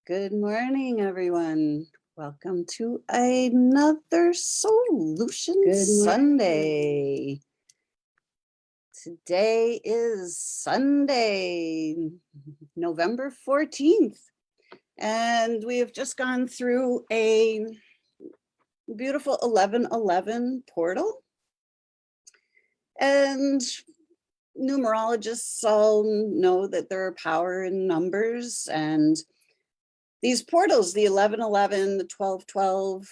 Good morning, everyone. Welcome to another Solution Good morning. Sunday. Today is Sunday, November 14th, and we have just gone through a beautiful 1111 portal. And numerologists all know that there are power in numbers, and these portals, the 1111, the 1212,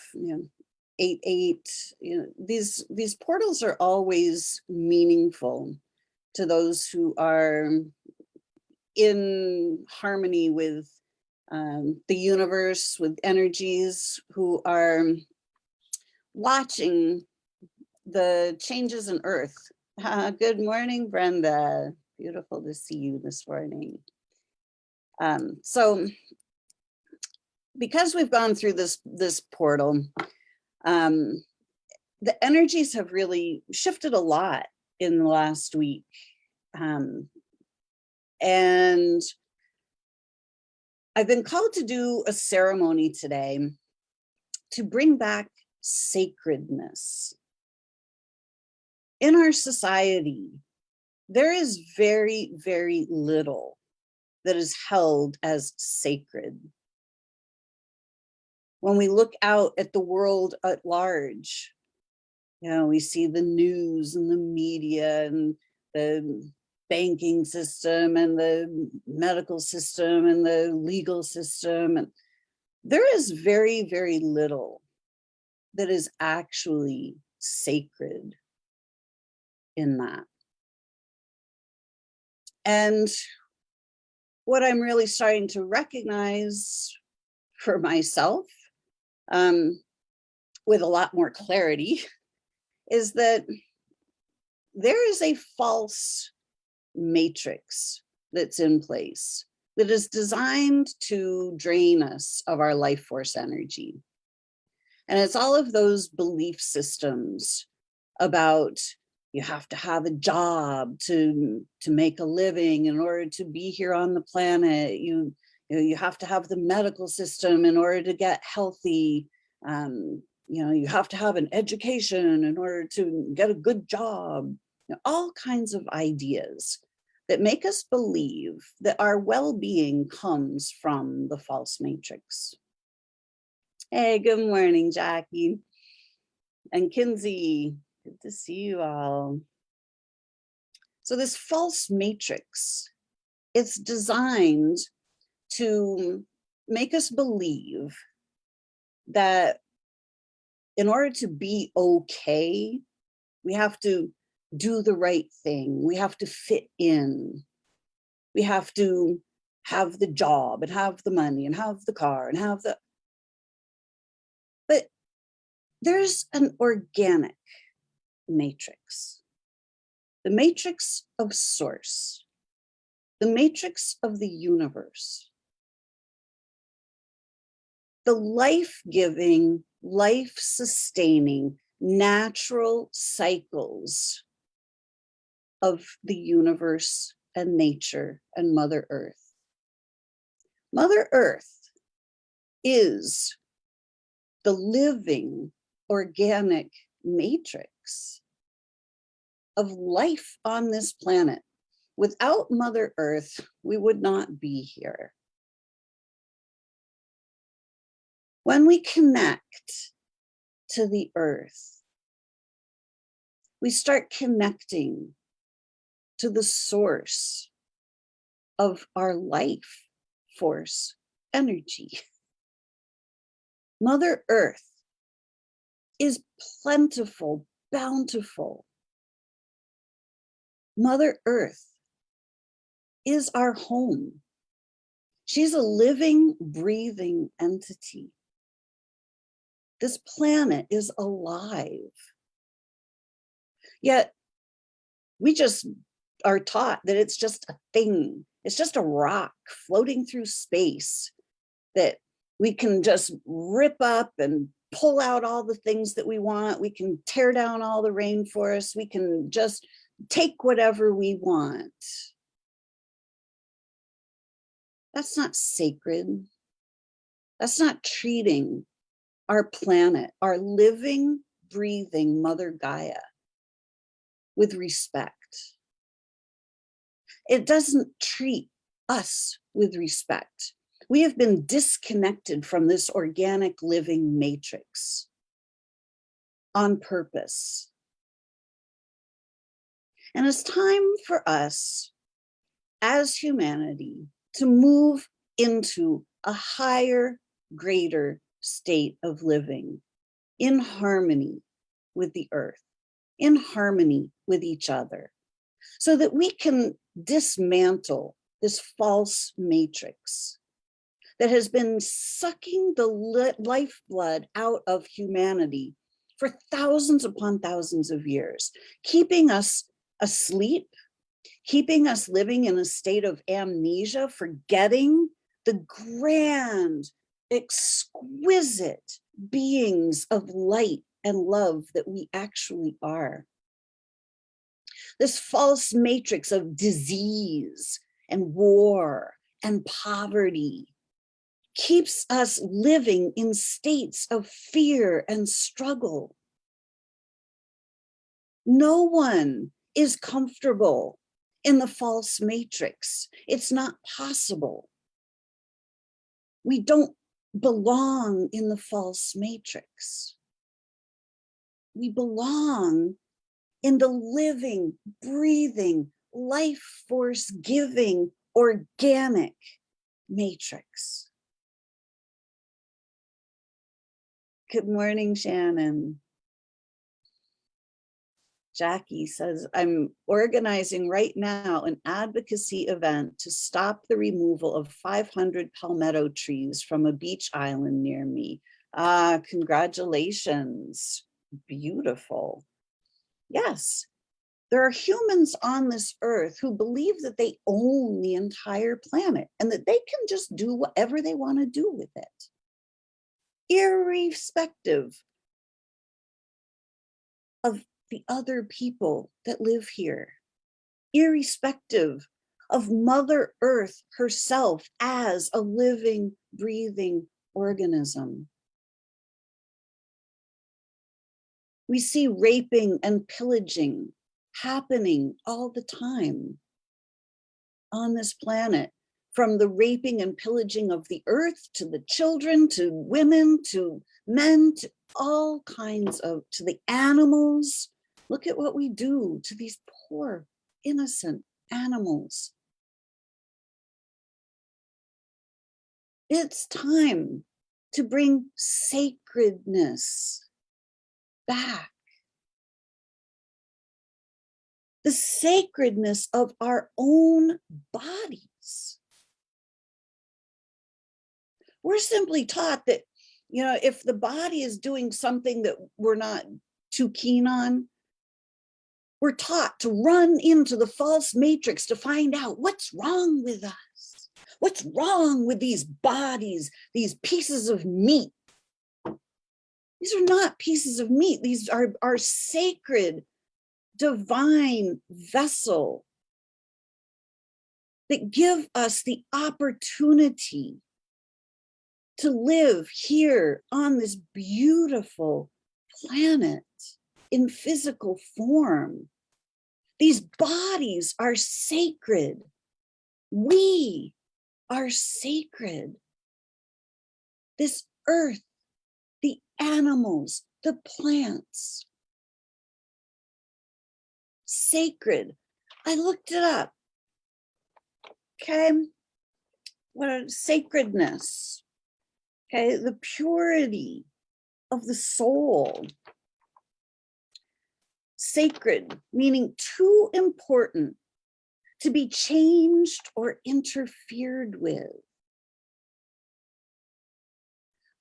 88, these portals are always meaningful to those who are in harmony with the universe, with energies, who are watching the changes in Earth. Good morning, Brenda. Beautiful to see you this morning. So because we've gone through this portal, the energies have really shifted a lot in the last week. And I've been called to do a ceremony today to bring back sacredness. In our society, there is very, very little that is held as sacred. When we look out at the world at large, we see the news and the media and the banking system and the medical system and the legal system. And there is very, very little that is actually sacred in that. And what I'm really starting to recognize for myself, with a lot more clarity, is that there is a false matrix that's in place that is designed to drain us of our life force energy. And it's all of those belief systems about you have to have a job to make a living in order to be here on the planet. You have to have the medical system in order to get healthy. You have to have an education in order to get a good job. All kinds of ideas that make us believe that our well-being comes from the false matrix. Hey, good morning, Jackie and Kinsey. Good to see you all. So this false matrix, it's designed to make us believe that in order to be okay, we have to do the right thing. We have to fit in. We have to have the job and have the money and have the car and have the... But there's an organic matrix, the matrix of source, the matrix of the universe, the life-giving, life-sustaining, natural cycles of the universe and nature and Mother Earth. Mother Earth is the living, organic matrix of life on this planet. Without Mother Earth, we would not be here. When we connect to the earth, we start connecting to the source of our life force energy. Mother Earth is plentiful, bountiful. Mother Earth is our home. She's a living, breathing entity. This planet is alive. Yet we just are taught that it's just a thing. It's just a rock floating through space that we can just rip up and pull out all the things that we want. We can tear down all the rainforests. We can just take whatever we want. That's not sacred. That's not treating our planet, our living, breathing Mother Gaia with respect. It doesn't treat us with respect. We have been disconnected from this organic living matrix on purpose. And it's time for us as humanity to move into a higher, greater state of living in harmony with the earth, in harmony with each other, so that we can dismantle this false matrix that has been sucking the lifeblood out of humanity for thousands upon thousands of years, keeping us asleep, keeping us living in a state of amnesia, forgetting the grand, exquisite beings of light and love that we actually are. This false matrix of disease and war and poverty keeps us living in states of fear and struggle. No one is comfortable in the false matrix. It's not possible. We don't belong in the false matrix. We belong in the living, breathing, life force giving, organic matrix. Good morning, Shannon. Jackie says, I'm organizing right now an advocacy event to stop the removal of 500 palmetto trees from a beach island near me. Congratulations. Beautiful. Yes, there are humans on this earth who believe that they own the entire planet and that they can just do whatever they want to do with it, irrespective of the other people that live here, irrespective of Mother Earth herself as a living, breathing organism. We see raping and pillaging happening all the time on this planet, from the raping and pillaging of the earth to the children, to women, to men, to all kinds of, to the animals. Look at what we do to these poor, innocent animals. It's time to bring sacredness back. The sacredness of our own bodies. We're simply taught that, you know, if the body is doing something that we're not too keen on, we're taught to run into the false matrix to find out what's wrong with us. What's wrong with these bodies, these pieces of meat? These are not pieces of meat. These are our sacred, divine vessel that give us the opportunity to live here on this beautiful planet in physical form. These bodies are sacred. We are sacred. This earth, the animals, the plants. Sacred. I looked it up. Okay. What is sacredness? Okay, the purity of the soul. Sacred, meaning too important to be changed or interfered with.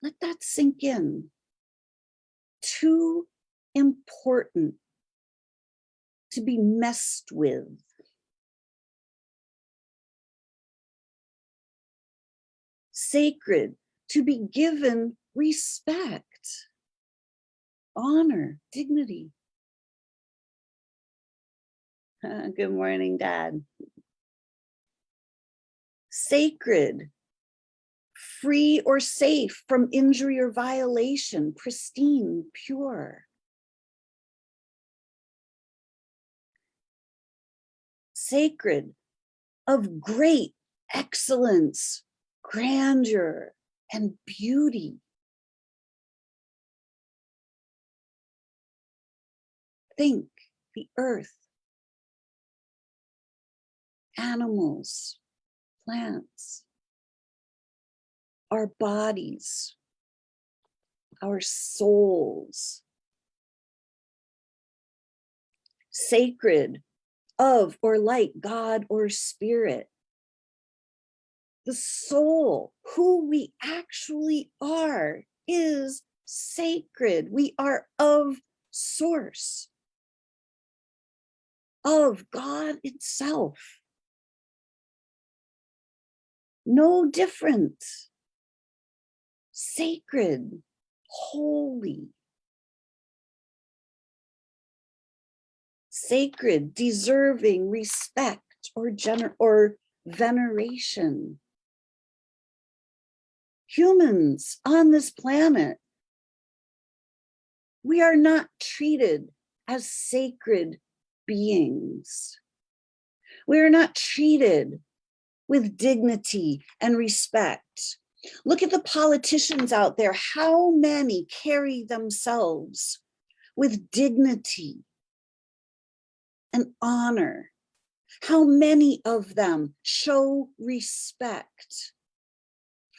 Let that sink in. Too important to be messed with. Sacred, to be given respect, honor, dignity. Good morning, Dad. Sacred, free or safe from injury or violation, pristine, pure. Sacred, of great excellence, grandeur, and beauty. Think the earth, animals, plants, our bodies, our souls. Sacred, of or like God or spirit. The soul, who we actually are, is sacred. We are of source, of God itself. No different. Sacred, holy. Sacred, deserving respect or veneration. Humans on this planet, we are not treated as sacred beings. We are not treated with dignity and respect. Look at the politicians out there. How many carry themselves with dignity and honor? How many of them show respect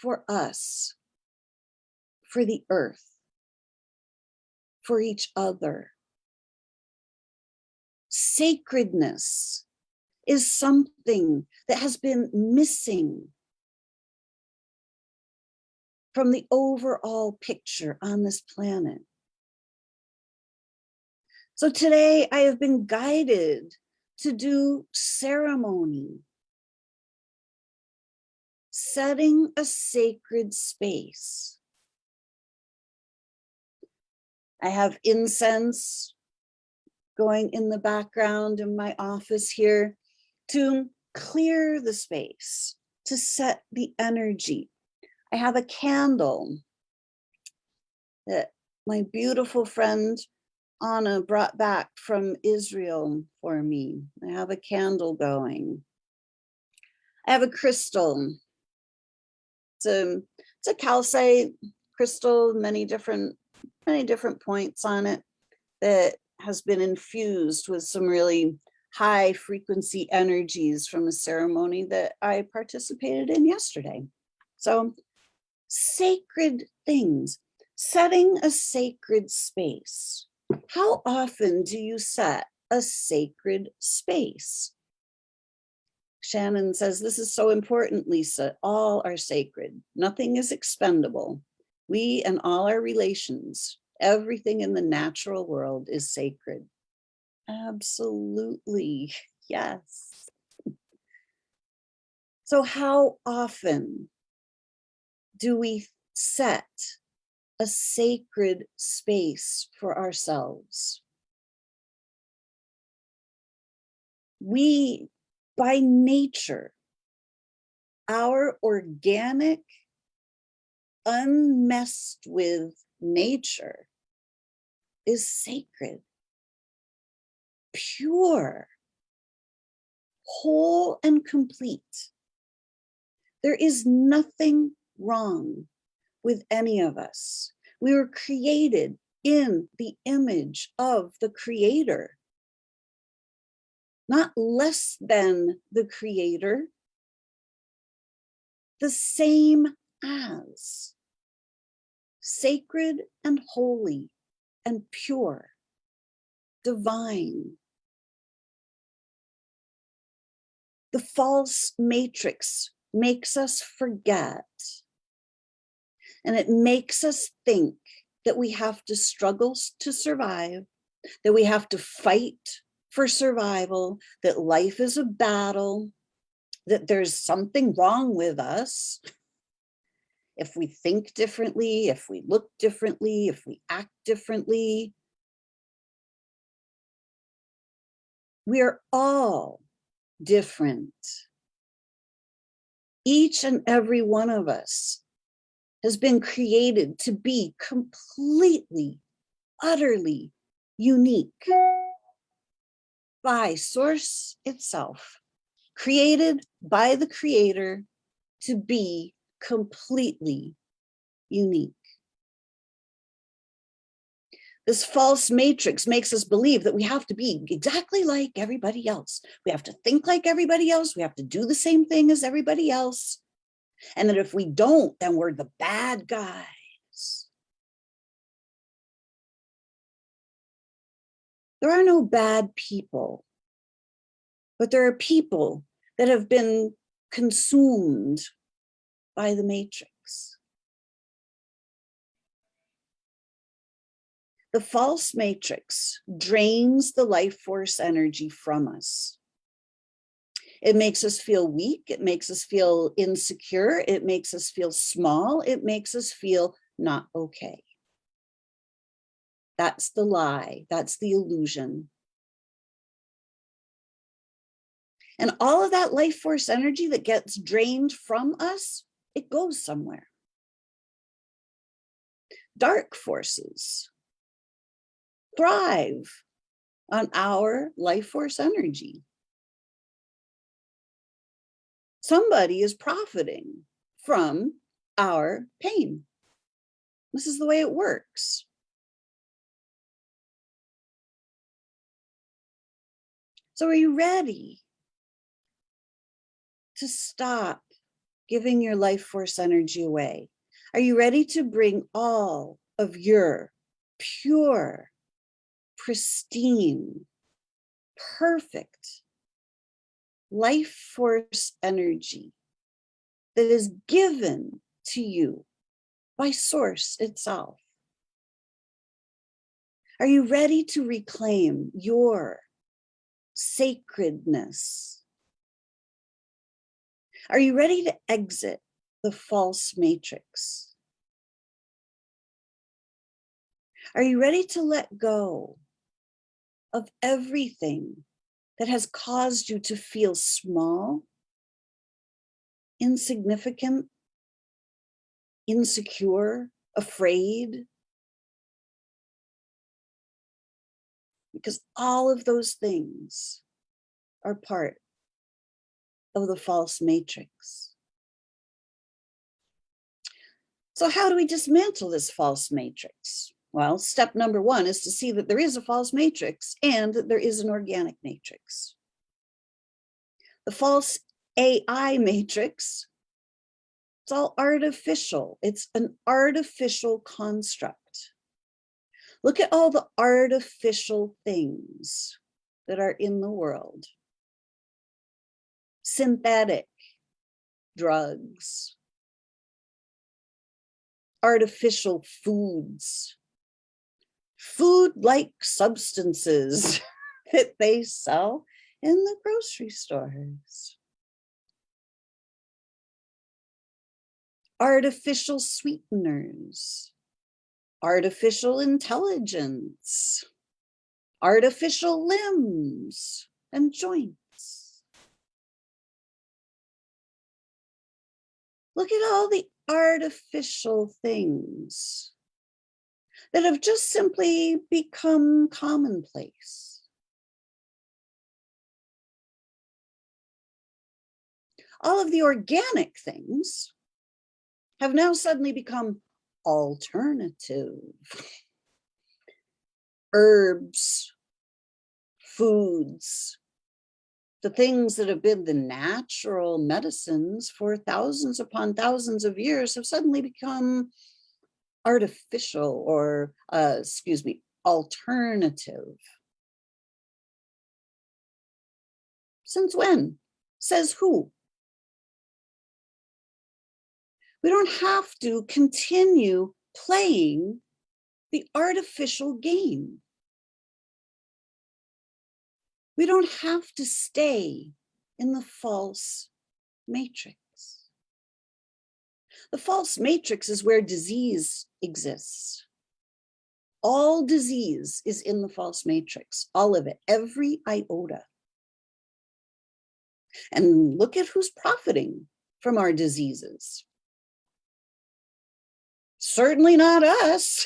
for us, for the earth, for each other? Sacredness is something that has been missing from the overall picture on this planet. So today I have been guided to do ceremony, setting a sacred space. I have incense going in the background in my office here to clear the space, to set the energy. I have a candle that my beautiful friend Anna brought back from Israel for me. I have a candle going. I have a crystal. It's a calcite crystal, many different points on it, that has been infused with some really high frequency energies from a ceremony that I participated in yesterday. So sacred things, setting a sacred space. How often do you set a sacred space? Shannon says, this is so important, Lisa. All are sacred. Nothing is expendable. We and all our relations, everything in the natural world is sacred. Absolutely, yes. So how often do we set a sacred space for ourselves? We, by nature, our organic, unmessed with nature is sacred, pure, whole and complete. There is nothing wrong with any of us. We were created in the image of the Creator, not less than the Creator, the same as, sacred and holy and pure, divine. The false matrix makes us forget, and it makes us think that we have to struggle to survive, that we have to fight for survival, that life is a battle, that there's something wrong with us if we think differently, if we look differently, if we act differently. We are all different. Each and every one of us has been created to be completely, utterly unique by Source itself, created by the Creator to be completely unique. This false matrix makes us believe that we have to be exactly like everybody else. We have to think like everybody else. We have to do the same thing as everybody else. And that if we don't, then we're the bad guys. There are no bad people, but there are people that have been consumed by the matrix. The false matrix drains the life force energy from us. It makes us feel weak. It makes us feel insecure. It makes us feel small. It makes us feel not okay. That's the lie. That's the illusion. And all of that life force energy that gets drained from us, it goes somewhere. Dark forces thrive on our life force energy. Somebody is profiting from our pain. This is the way it works. So are you ready to stop giving your life force energy away? Are you ready to bring all of your pure, pristine, perfect life force energy that is given to you by Source itself? Are you ready to reclaim your sacredness? Are you ready to exit the false matrix? Are you ready to let go of everything that has caused you to feel small, insignificant, insecure, afraid? Because all of those things are part of the false matrix. So how do we dismantle this false matrix? Well, step number one is to see that there is a false matrix and that there is an organic matrix. The false AI matrix, it's all artificial. It's an artificial construct. Look at all the artificial things that are in the world. Synthetic drugs, artificial foods, food-like substances that they sell in the grocery stores. Artificial sweeteners, artificial intelligence, artificial limbs and joints. Look at all the artificial things that have just simply become commonplace. All of the organic things have now suddenly become alternative. Herbs, foods, the things that have been the natural medicines for thousands upon thousands of years have suddenly become artificial or, alternative. Since when? Says who? We don't have to continue playing the artificial game. We don't have to stay in the false matrix. The false matrix is where disease exists. All disease is in the false matrix, all of it, every iota. And look at who's profiting from our diseases. Certainly not us.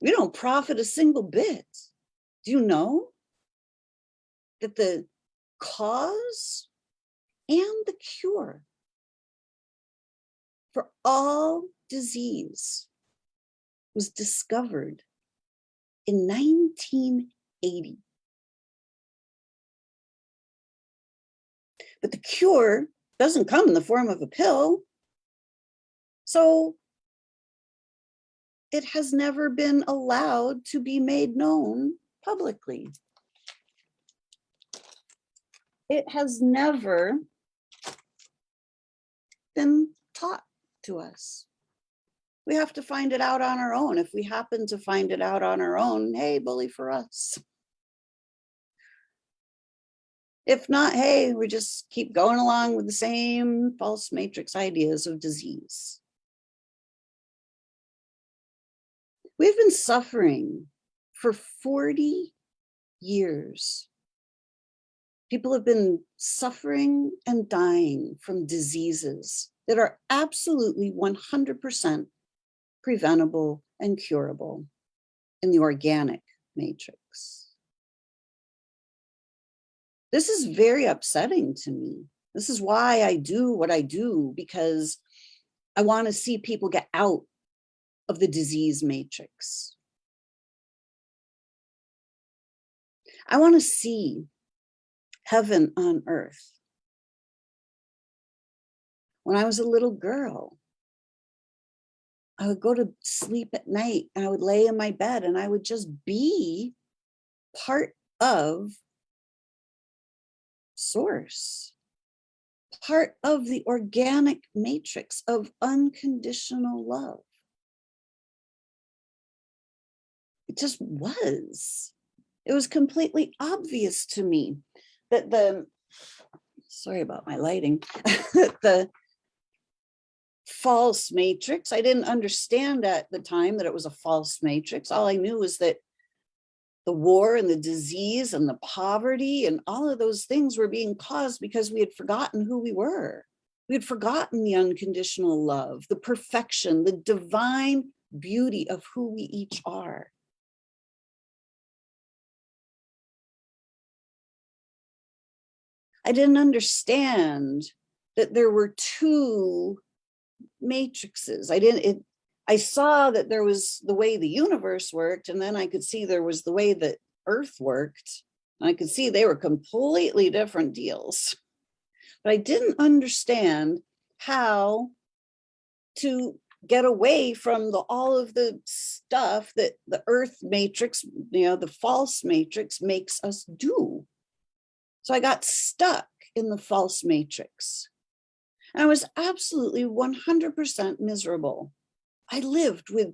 We don't profit a single bit. Do you know that the cause and the cure for all disease was discovered in 1980? But the cure doesn't come in the form of a pill. So it has never been allowed to be made known publicly. It has never been taught to us. We have to find it out on our own. If we happen to find it out on our own, hey, bully for us. If not, hey, we just keep going along with the same false matrix ideas of disease. We've been suffering for 40 years. People have been suffering and dying from diseases that are absolutely 100% preventable and curable in the organic matrix. This is very upsetting to me. This is why I do what I do, because I want to see people get out of the disease matrix. I want to see heaven on earth. When I was a little girl, I would go to sleep at night and I would lay in my bed and I would just be part of source, part of the organic matrix of unconditional love. It just was. It was completely obvious to me that sorry about my lighting, the false matrix, I didn't understand at the time that it was a false matrix. All I knew was that the war and the disease and the poverty and all of those things were being caused because we had forgotten who we were. We had forgotten the unconditional love, the perfection, the divine beauty of who we each are. I didn't understand that there were two matrices. I saw that there was the way the universe worked, and then I could see there was the way that Earth worked. And I could see they were completely different deals. But I didn't understand how to get away from all of the stuff that the Earth matrix, the false matrix makes us do. So I got stuck in the false matrix. And I was absolutely 100% miserable. I lived with,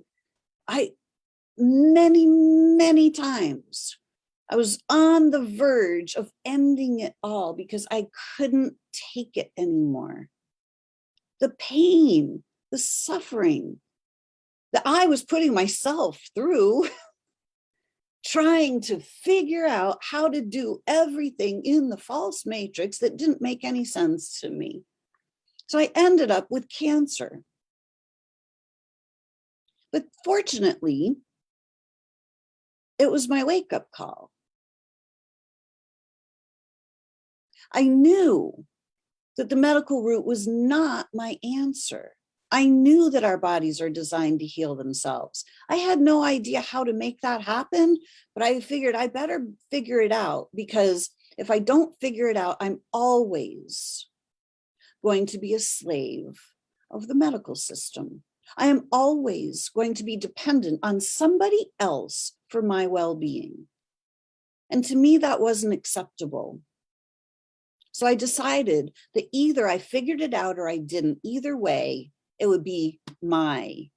many times, I was on the verge of ending it all because I couldn't take it anymore. The pain, the suffering that I was putting myself through, trying to figure out how to do everything in the false matrix that didn't make any sense to me. So I ended up with cancer. But fortunately, it was my wake-up call. I knew that the medical route was not my answer. I knew that our bodies are designed to heal themselves. I had no idea how to make that happen, but I figured I better figure it out, because if I don't figure it out, I'm always going to be a slave of the medical system. I am always going to be dependent on somebody else for my well-being. And to me, that wasn't acceptable. So I decided that either I figured it out or I didn't. Either way, it would be my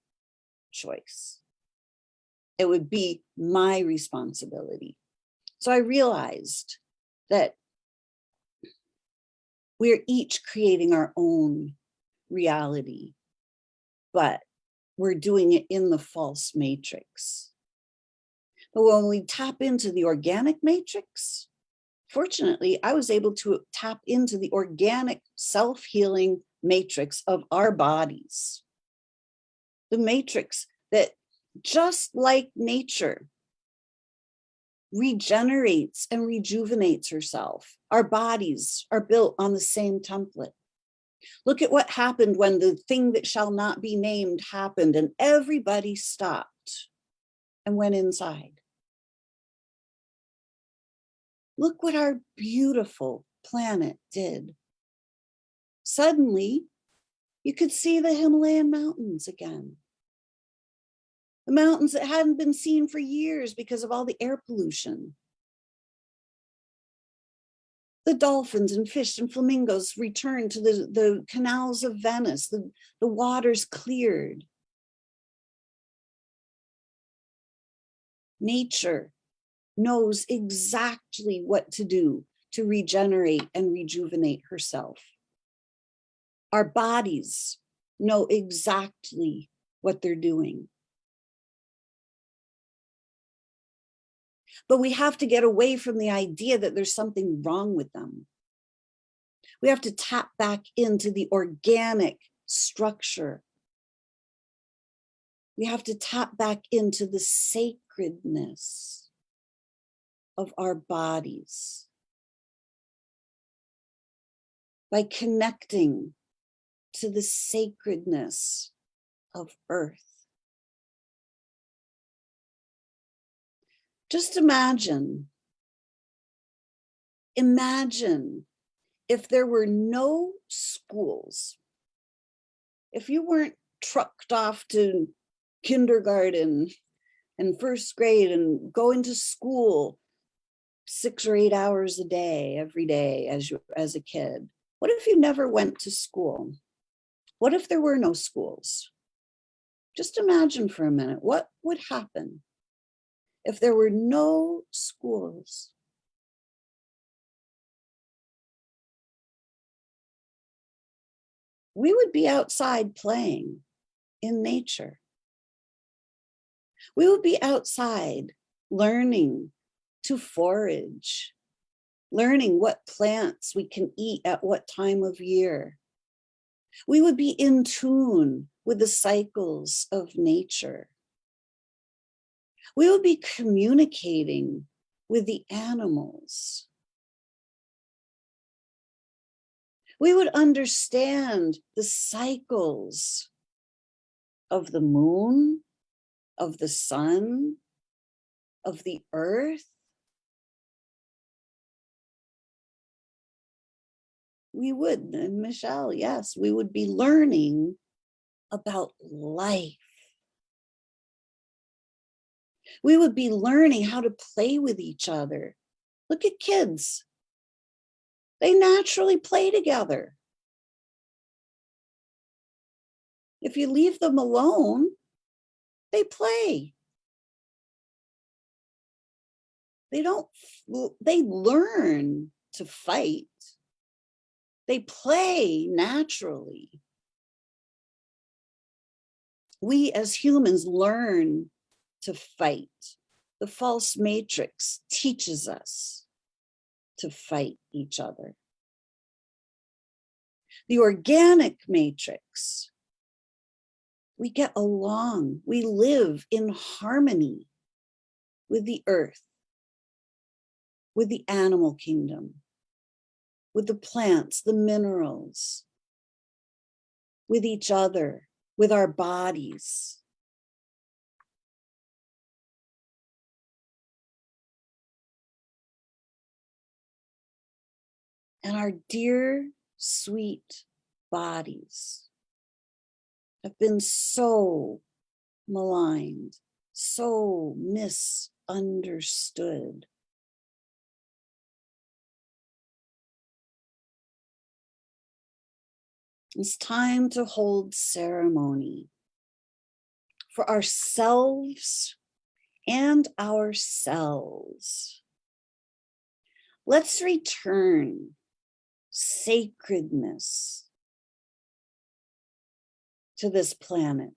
choice. It would be my responsibility. So I realized that we're each creating our own reality, but we're doing it in the false matrix. But when we tap into the organic matrix, fortunately, I was able to tap into the organic self-healing matrix of our bodies. The matrix that, just like nature, regenerates and rejuvenates herself. Our bodies are built on the same template. Look at what happened when the thing that shall not be named happened, and everybody stopped and went inside. Look what our beautiful planet did. Suddenly, you could see the Himalayan mountains again. The mountains that hadn't been seen for years because of all the air pollution. The dolphins and fish and flamingos returned to the canals of Venice. The waters cleared. Nature knows exactly what to do to regenerate and rejuvenate herself. Our bodies know exactly what they're doing. But we have to get away from the idea that there's something wrong with them. We have to tap back into the organic structure. We have to tap back into the sacredness of our bodies by connecting to the sacredness of Earth. Just imagine if there were no schools, if you weren't trucked off to kindergarten and first grade and going to school 6 or 8 hours a day, every day as a kid. What if you never went to school? What if there were no schools? Just imagine for a minute, what would happen if there were no schools? We would be outside playing in nature. We would be outside learning to forage, learning what plants we can eat at what time of year. We would be in tune with the cycles of nature. We would be communicating with the animals. We would understand the cycles of the moon, of the sun, of the earth. We would, and Michelle, yes, we would be learning about life. We would be learning how to play with each other. Look at kids. They naturally play together. If you leave them alone, they play. They learn to fight. They play naturally. We as humans learn to fight. The false matrix teaches us to fight each other. The organic matrix, we get along. We live in harmony with the earth, with the animal kingdom, with the plants, the minerals, with each other, with our bodies. And our dear, sweet bodies have been so maligned, so misunderstood. It's time to hold ceremony for ourselves and ourselves. Let's return sacredness to this planet.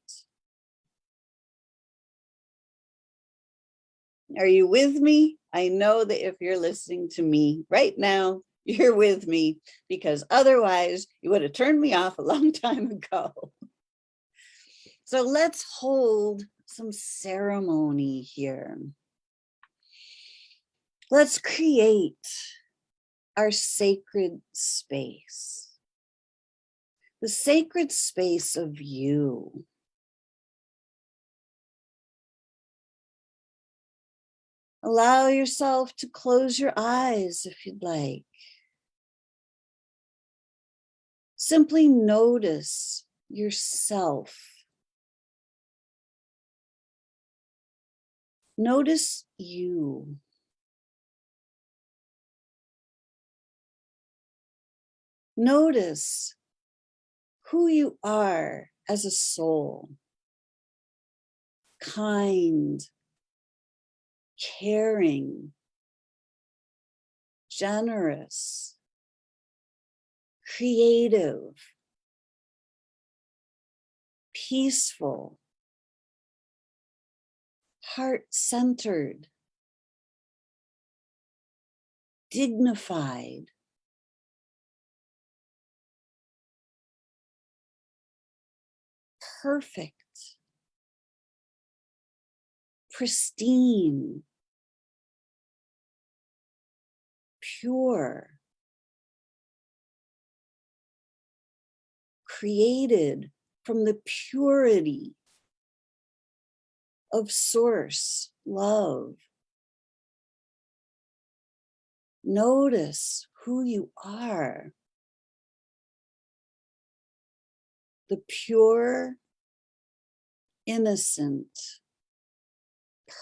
Are you with me? I know that if you're listening to me right now, you're with me, because otherwise you would have turned me off a long time ago. So let's hold some ceremony here. Let's create our sacred space, the sacred space of you. Allow yourself to close your eyes if you'd like. Simply notice yourself. Notice you. Notice who you are as a soul. Kind, caring, generous, creative, peaceful, heart-centered, dignified, perfect, pristine, pure, created from the purity of source love. Notice who you are. The pure, innocent,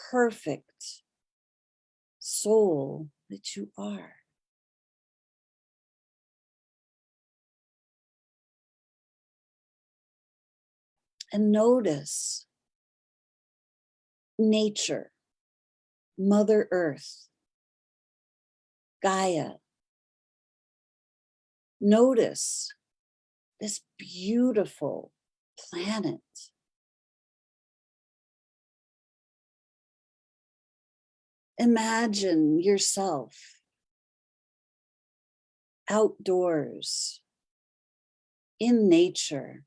perfect soul that you are. And notice nature, Mother Earth, Gaia. Notice this beautiful planet. Imagine yourself outdoors in nature.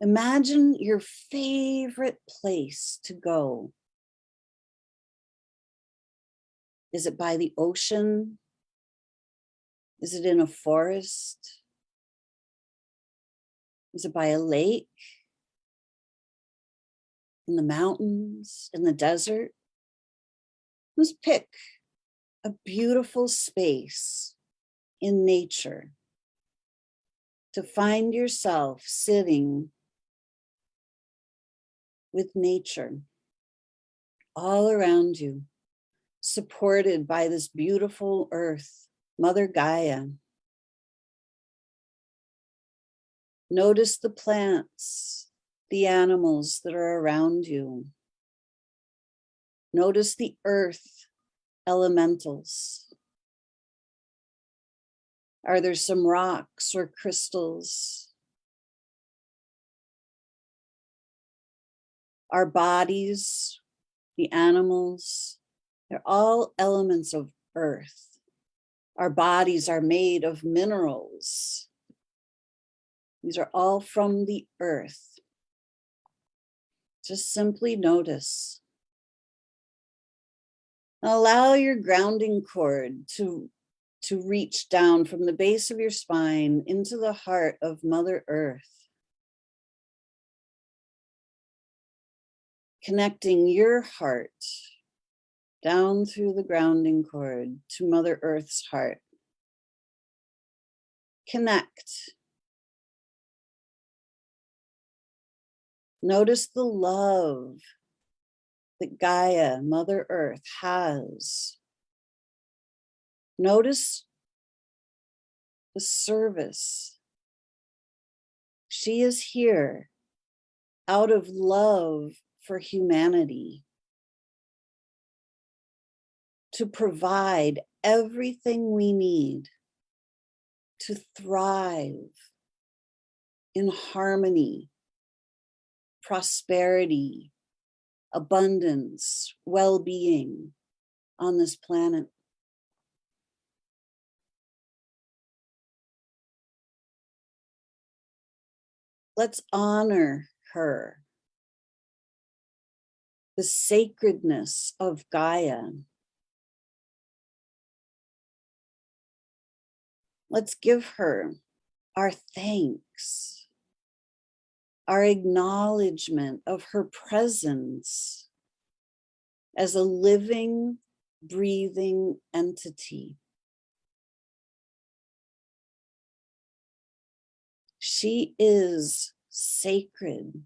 Imagine your favorite place to go. Is it by the ocean? Is it in a forest? Is it by a lake? In the mountains? In the desert? Let's pick a beautiful space in nature to find yourself sitting with nature all around you, supported by this beautiful earth, Mother Gaia. Notice the plants, the animals that are around you. Notice the earth elementals. Are there some rocks or crystals? Our bodies, the animals, they're all elements of earth. Our bodies are made of minerals. These are all from the earth. Just simply notice. Allow your grounding cord to reach down from the base of your spine into the heart of Mother Earth, connecting your heart down through the grounding cord to Mother Earth's heart. Connect. Notice the love that Gaia, Mother Earth, has. Notice the service. She is here out of love for humanity to provide everything we need to thrive in harmony, prosperity, abundance, well-being. on this planet. Let's honor her, the sacredness of Gaia. Let's give her our thanks, our acknowledgement of her presence as a living, breathing entity. She is sacred.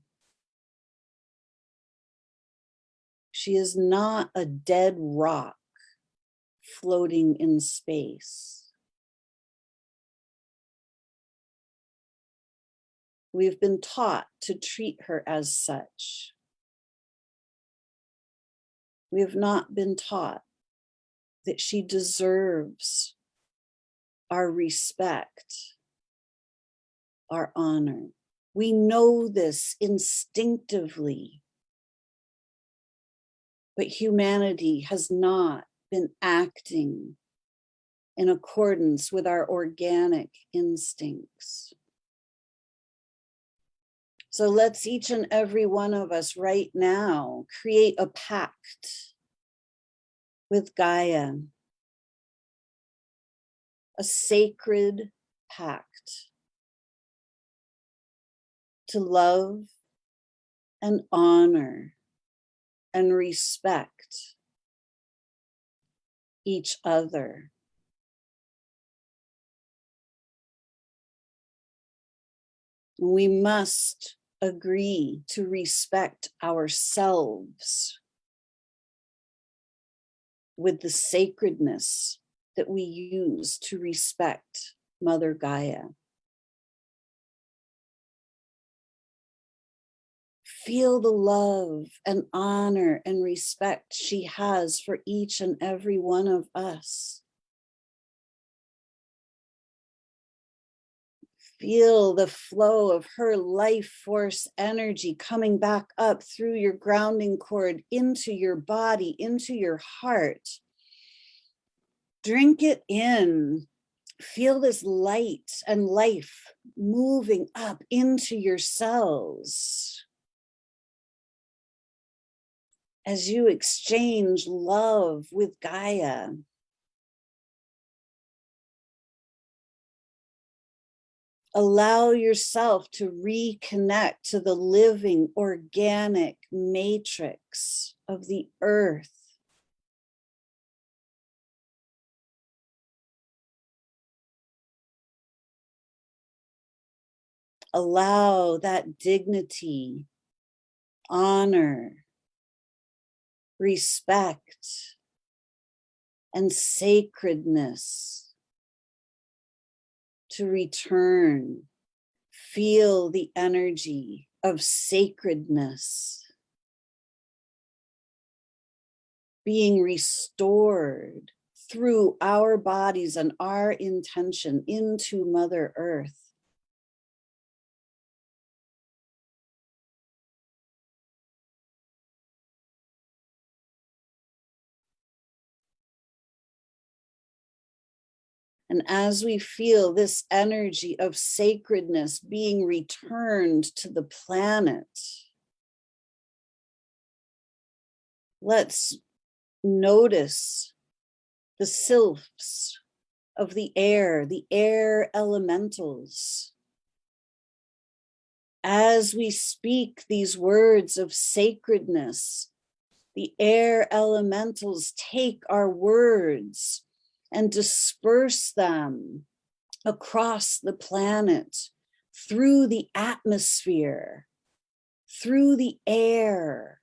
She is not a dead rock floating in space. We've been taught to treat her as such. We have not been taught that she deserves our respect, our honor. We know this instinctively, but humanity has not been acting in accordance with our organic instincts. So let's each and every one of us right now create a pact with Gaia, a sacred pact to love and honor and respect each other. We must agree to respect ourselves with the sacredness that we use to respect Mother Gaia. Feel the love and honor and respect she has for each and every one of us. Feel the flow of her life force energy coming back up through your grounding cord into your body, into your heart. Drink it in. Feel this light and life moving up into your cells as you exchange love with Gaia. Allow yourself to reconnect to the living organic matrix of the earth. Allow that dignity, honor, respect, and sacredness to return. Feel the energy of sacredness being restored through our bodies and our intention into Mother Earth. And as we feel this energy of sacredness being returned to the planet, let's notice the sylphs of the air elementals. As we speak these words of sacredness, the air elementals take our words and disperse them across the planet, through the atmosphere, through the air,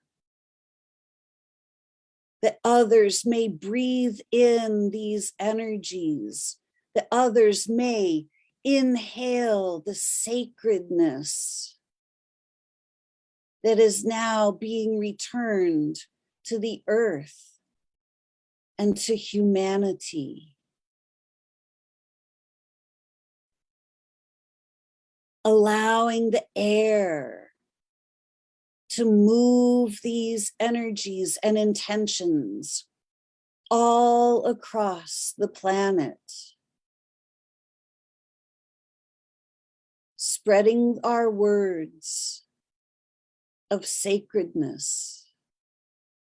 that others may breathe in these energies, that others may inhale the sacredness that is now being returned to the earth and to humanity. Allowing the air to move these energies and intentions all across the planet, spreading our words of sacredness,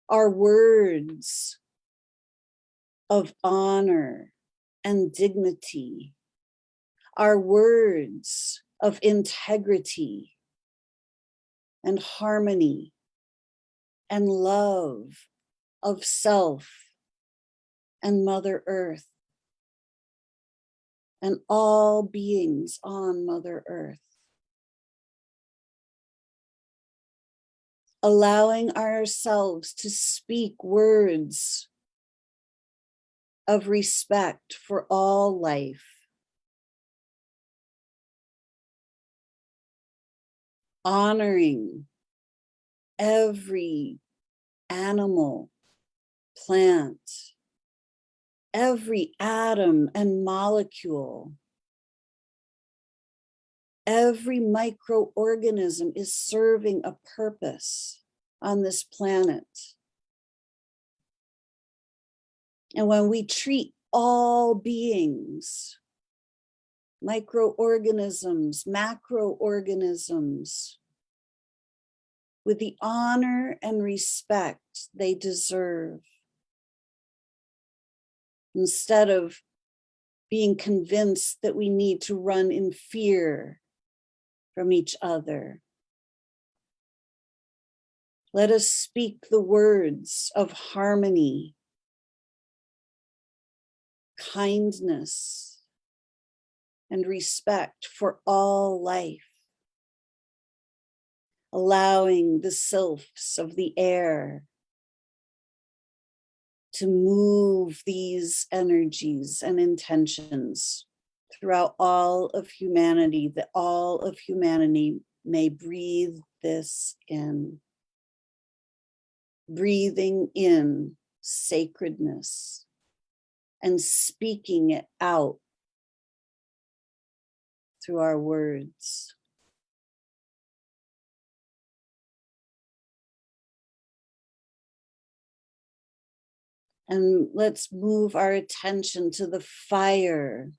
our words of honor and dignity, our words of integrity and harmony and love of self and Mother Earth and all beings on Mother Earth. Allowing ourselves to speak words of respect for all life, honoring every animal, plant, every atom and molecule. Every microorganism is serving a purpose on this planet. And when we treat all beings, microorganisms, macroorganisms, with the honor and respect they deserve, instead of being convinced that we need to run in fear from each other, let us speak the words of harmony, kindness, and respect for all life, allowing the sylphs of the air to move these energies and intentions throughout all of humanity, that all of humanity may breathe this in, breathing in sacredness and speaking it out through our words. And let's move our attention to the fire,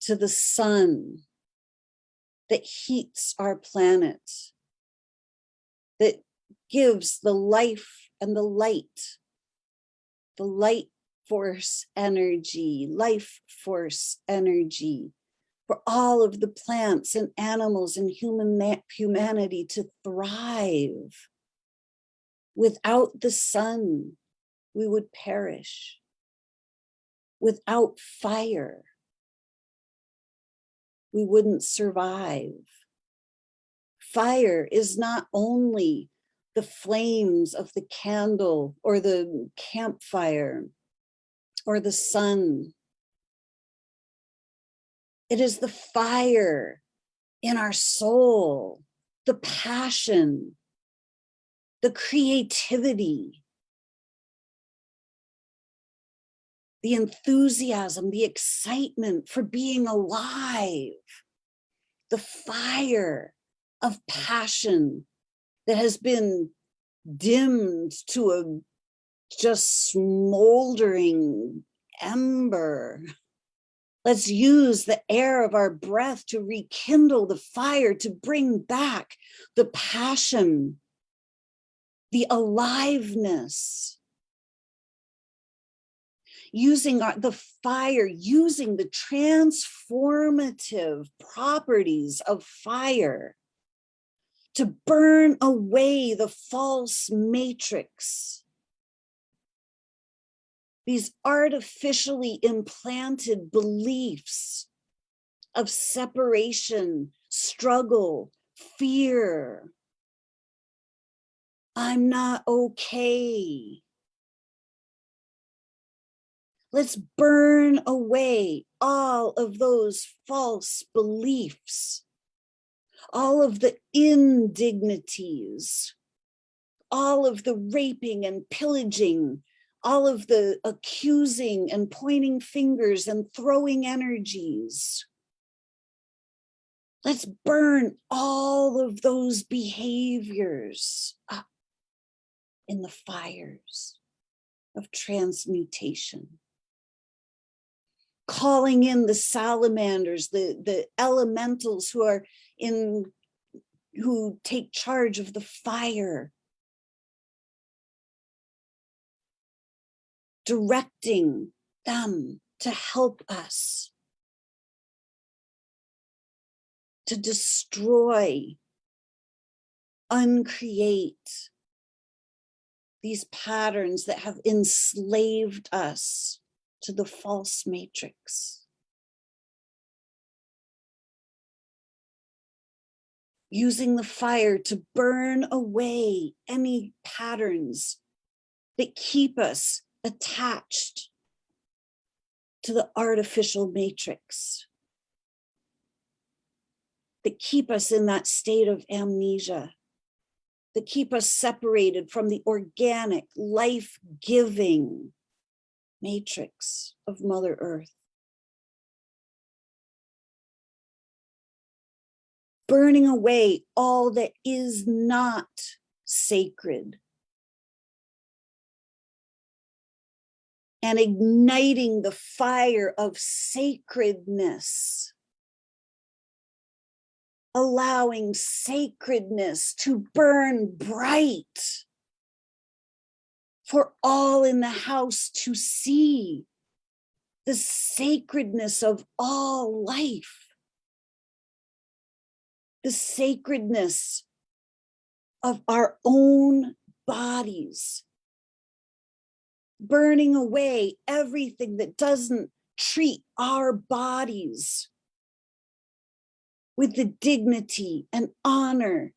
to the sun that heats our planet, that gives the life and the light force energy, life force energy for all of the plants and animals and humanity to thrive. Without the sun, we would perish. Without fire, we wouldn't survive. Fire is not only the flames of the candle or the campfire or the sun. It is the fire in our soul, the passion, the creativity, the enthusiasm, the excitement for being alive, the fire of passion that has been dimmed to a just smoldering ember. Let's use the air of our breath to rekindle the fire, to bring back the passion, the aliveness. Using the fire, using the transformative properties of fire to burn away the false matrix, these artificially implanted beliefs of separation, struggle, fear. I'm not okay. Let's burn away all of those false beliefs, all of the indignities, all of the raping and pillaging, all of the accusing and pointing fingers and throwing energies. Let's burn all of those behaviors up in the fires of transmutation. Calling in the salamanders, the elementals who take charge of the fire, directing them to help us to destroy, uncreate these patterns that have enslaved us to the false matrix. Using the fire to burn away any patterns that keep us attached to the artificial matrix, that keep us in that state of amnesia, that keep us separated from the organic, life-giving matrix of Mother Earth. Burning away all that is not sacred and igniting the fire of sacredness, allowing sacredness to burn bright for all in the house to see the sacredness of all life, the sacredness of our own bodies, burning away everything that doesn't treat our bodies with the dignity and honor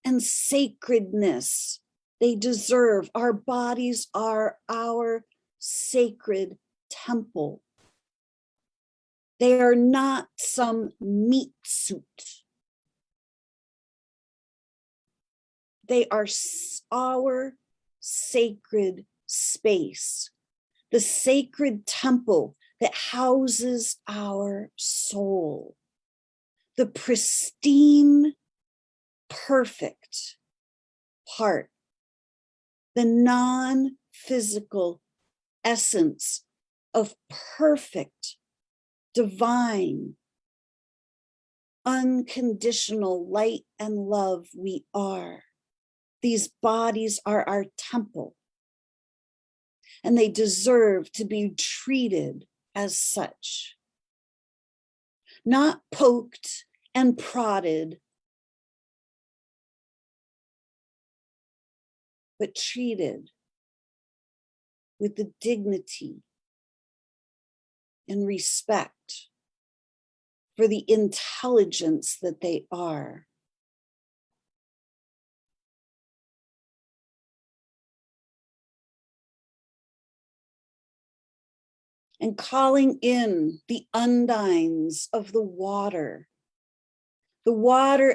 and sacredness they deserve. Our bodies are our sacred temple. They are not some meat suit. They are our sacred space, the sacred temple that houses our soul, the pristine, perfect part, the non-physical essence of perfect, divine, unconditional light and love we are. These bodies are our temple, and they deserve to be treated as such. Not poked and prodded, but treated with the dignity and respect for the intelligence that they are. And calling in the undines of the water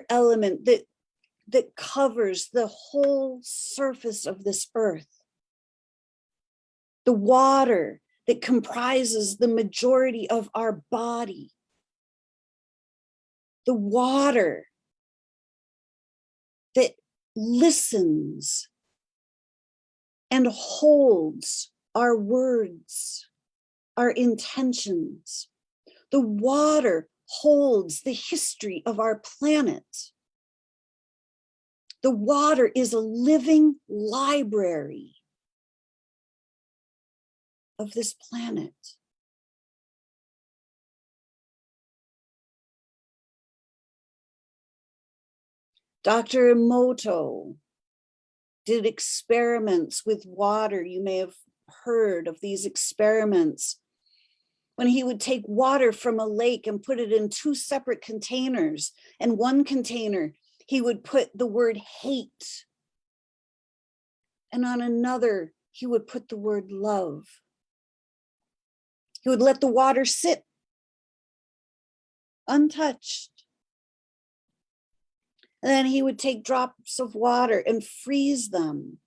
element that covers the whole surface of this earth, the water that comprises the majority of our body, the water that listens and holds our words, our intentions. The water holds the history of our planet. The water is a living library of this planet. Dr. Emoto did experiments with water. You may have heard of these experiments when he would take water from a lake and put it in two separate containers. And one container, he would put the word hate. And on another, he would put the word love. He would let the water sit untouched. And then he would take drops of water and freeze them.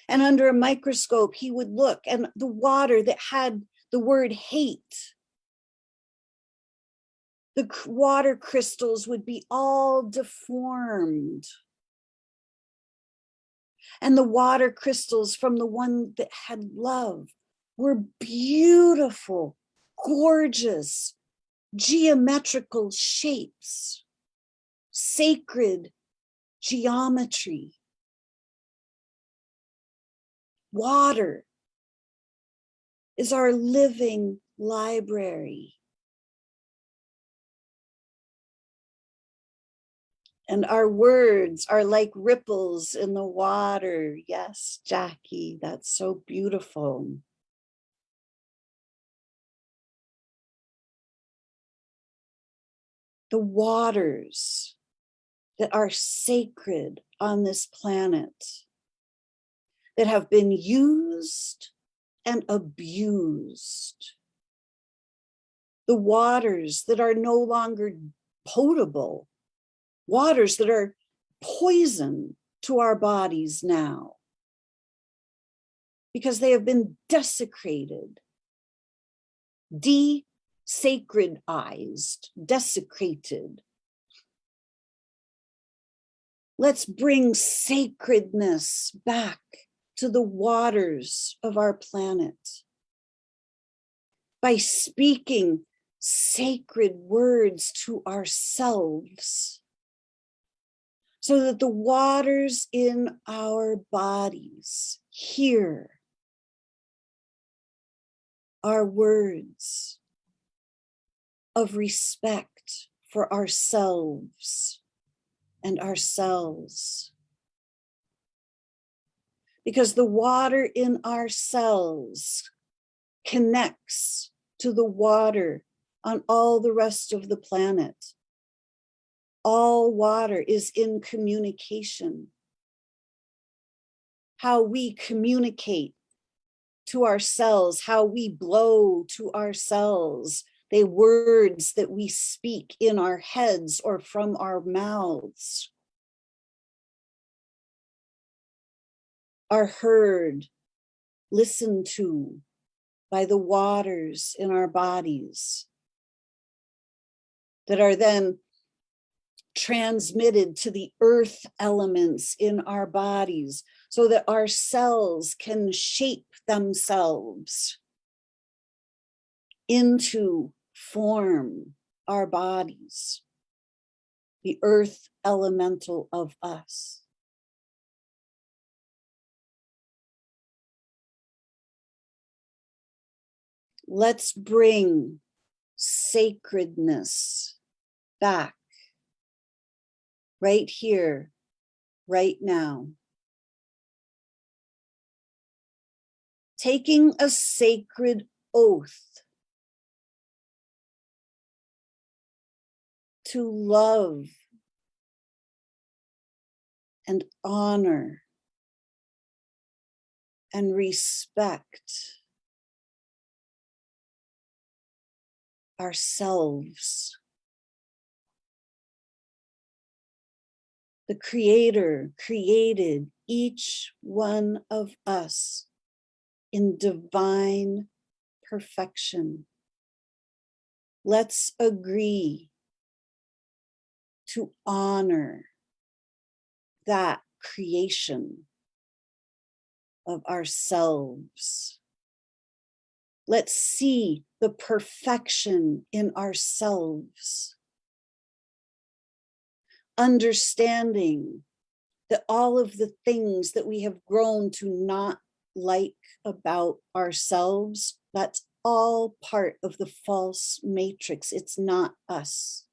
And under a microscope, he would look, and the water that had the word hate, the water crystals would be all deformed. And the water crystals from the one that had love were beautiful, gorgeous, geometrical shapes, sacred geometry. Water is our living library. And our words are like ripples in the water. Yes, Jackie, that's so beautiful. The waters that are sacred on this planet, that have been used and abused. The waters that are no longer potable, waters that are poison to our bodies now, because they have been desecrated, de-sacredized, desecrated. Let's bring sacredness back to the waters of our planet by speaking sacred words to ourselves, so that the waters in our bodies hear our words of respect for ourselves and ourselves. Because the water in our cells connects to the water on all the rest of the planet. All water is in communication. How we communicate to ourselves, how we blow to ourselves, the words that we speak in our heads or from our mouths are heard, listened to by the waters in our bodies, that are then transmitted to the earth elements in our bodies, so that our cells can shape themselves into form our bodies, the earth elemental of us. Let's bring sacredness back right here, right now. Taking a sacred oath to love and honor and respect ourselves. The Creator created each one of us in divine perfection. Let's agree to honor that creation of ourselves. Let's see the perfection in ourselves, understanding that all of the things that we have grown to not like about ourselves, that's all part of the false matrix. It's not us.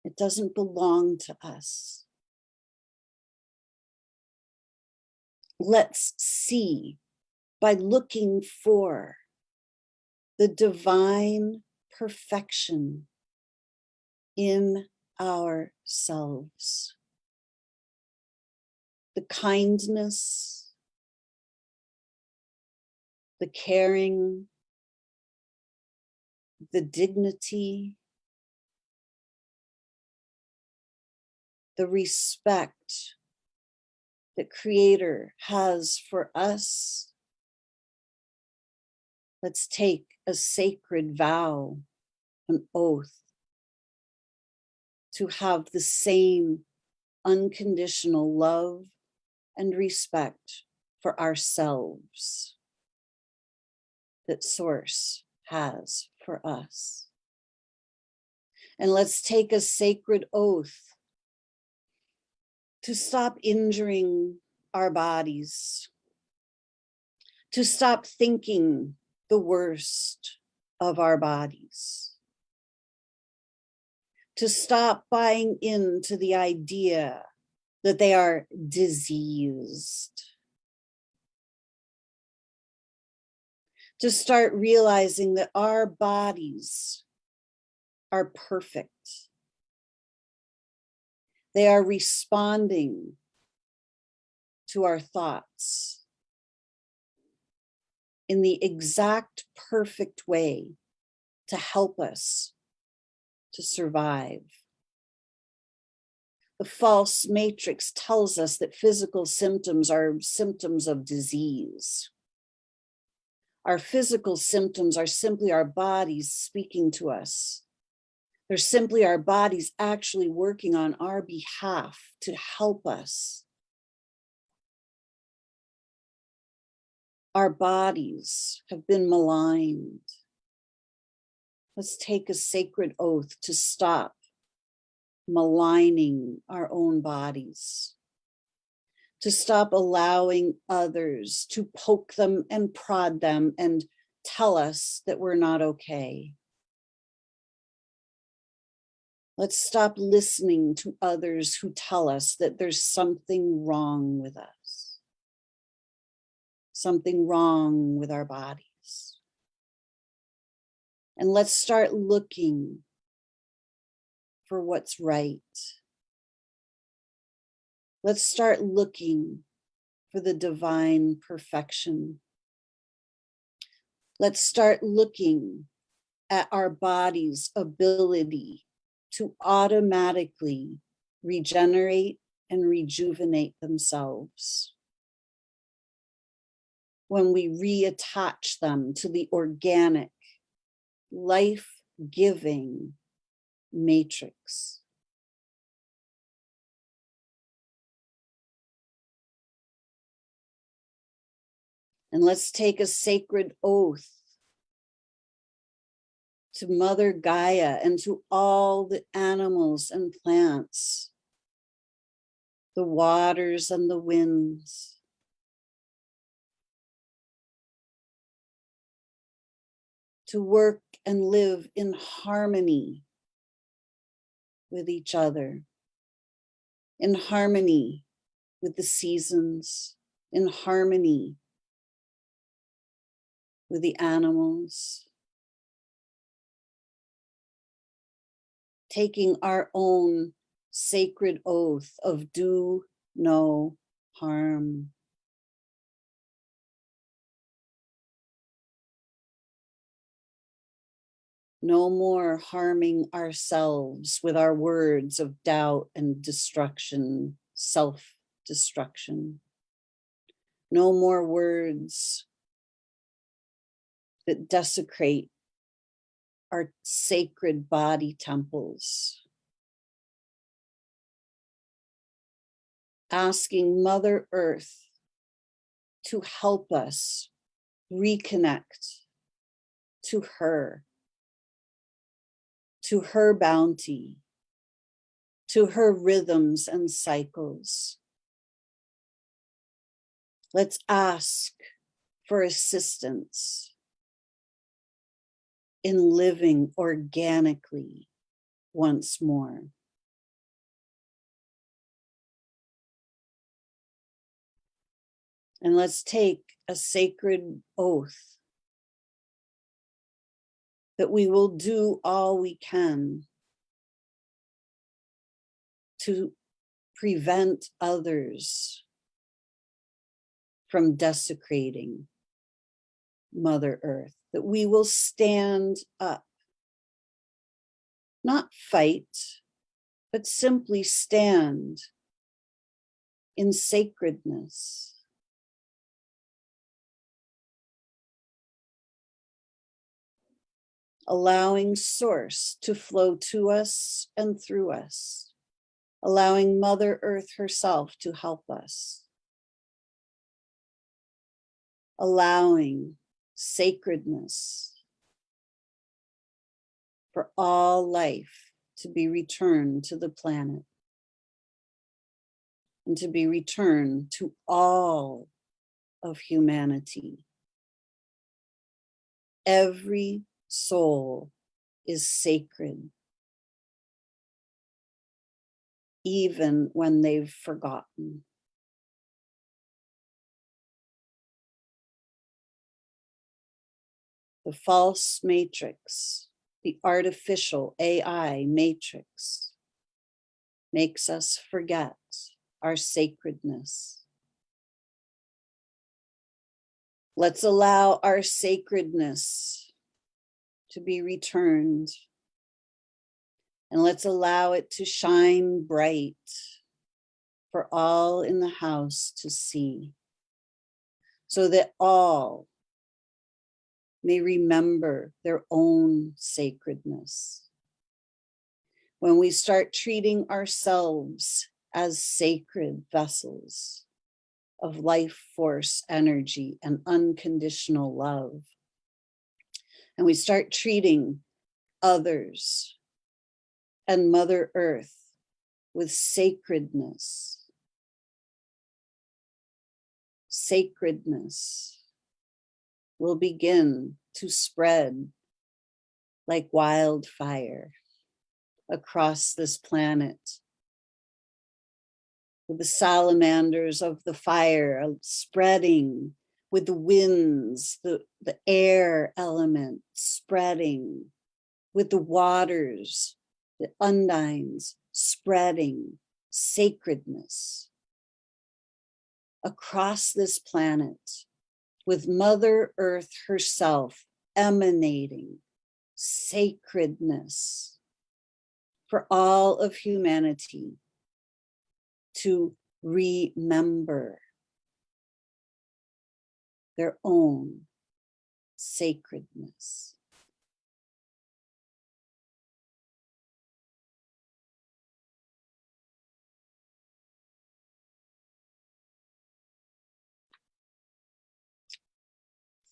It doesn't belong to us. Let's see by looking for the divine perfection in ourselves. The kindness, the caring, the dignity, the respect that Creator has for us. Let's take a sacred vow, an oath, to have the same unconditional love and respect for ourselves that Source has for us. And let's take a sacred oath to stop injuring our bodies, to stop thinking the worst of our bodies, to stop buying into the idea that they are diseased, to start realizing that our bodies are perfect. They are responding to our thoughts in the exact perfect way to help us to survive. The false matrix tells us that physical symptoms are symptoms of disease. Our physical symptoms are simply our bodies speaking to us. They're simply our bodies actually working on our behalf to help us. Our bodies have been maligned. Let's take a sacred oath to stop maligning our own bodies, to stop allowing others to poke them and prod them and tell us that we're not okay. Let's stop listening to others who tell us that there's something wrong with us, something wrong with our bodies. And let's start looking for what's right. Let's start looking for the divine perfection. Let's start looking at our body's ability to automatically regenerate and rejuvenate themselves when we reattach them to the organic, life-giving matrix. And let's take a sacred oath to Mother Gaia and to all the animals and plants, the waters and the winds, to work and live in harmony with each other, in harmony with the seasons, in harmony with the animals, taking our own sacred oath of do no harm. No more harming ourselves with our words of doubt and destruction, self-destruction. No more words that desecrate our sacred body temples. Asking Mother Earth to help us reconnect to her bounty, to her rhythms and cycles. Let's ask for assistance in living organically once more. And let's take a sacred oath that we will do all we can to prevent others from desecrating Mother Earth, that we will stand up, not fight, but simply stand in sacredness. Allowing Source to flow to us and through us, allowing Mother Earth herself to help us. allowing sacredness for all life to be returned to the planet and to be returned to all of humanity. Every soul is sacred, even when they've forgotten. The false matrix, the artificial AI matrix, makes us forget our sacredness. Let's allow our sacredness to be returned, and let's allow it to shine bright for all in the house to see, so that all may remember their own sacredness. When we start treating ourselves as sacred vessels of life force, energy, and unconditional love, and we start treating others and Mother Earth with sacredness, sacredness will begin to spread like wildfire across this planet, with the salamanders of the fire spreading, with the winds, the air element spreading, with the waters, the undines spreading sacredness across this planet, with Mother Earth herself emanating sacredness for all of humanity to remember their own sacredness.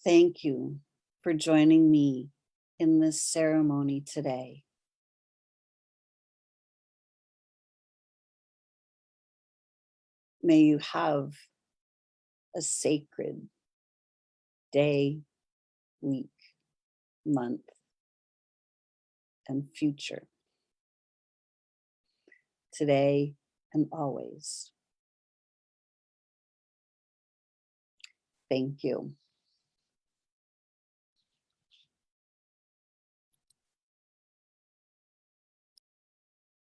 Thank you for joining me in this ceremony today. May you have a sacred day, week, month, and future, today and always. Thank you.